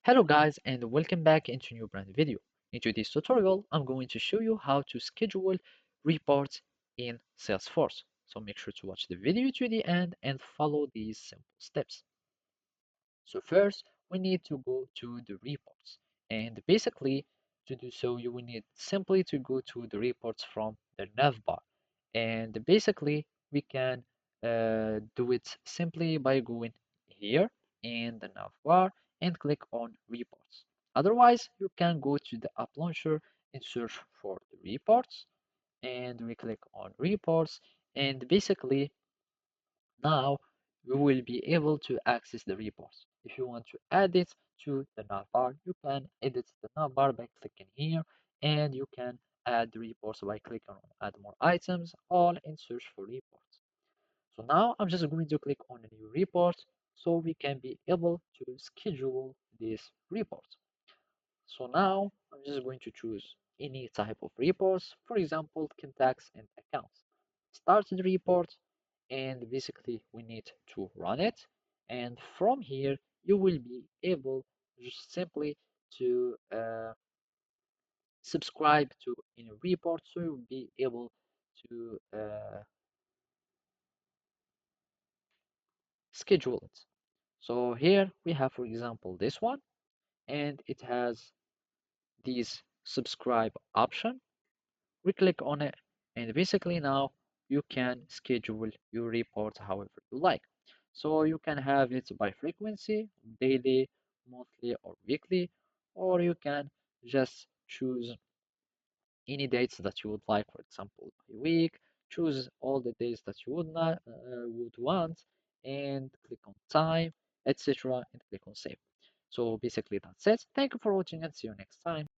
Hello guys and welcome back into new brand video. In today's tutorial, I'm going to show you how to schedule reports in Salesforce. So make sure to watch the video to the end and follow these simple steps. So first, we need to go to the reports. And basically, to do so, you will need simply to go to the reports from the navbar. And basically, we can do it simply by going here in the navbar and click on reports. Otherwise, you can go to the app launcher and search for the reports. And we click on reports. And basically, now you will be able to access the reports. If you want to add it to the navbar, you can edit the navbar by clicking here, and you can add the reports by clicking on add more items, all in search for reports. So now I'm just going to click on a new report so we can be able to schedule this report. So now I'm just going to choose any type of reports, for example, contacts and accounts. Start the report, and basically we need to run it. And from here, you will be able just simply to subscribe to any report, so you'll be able to schedule it. So here we have, for example, this one, and it has this subscribe option. We click on it, and basically now you can schedule your report however you like. So you can have it by frequency, daily, monthly, or weekly, or you can just choose any dates that you would like, for example, a week, choose all the days that you would want, and click on time, etc., and click on save. So basically that's it. Thank you for watching and see you next time.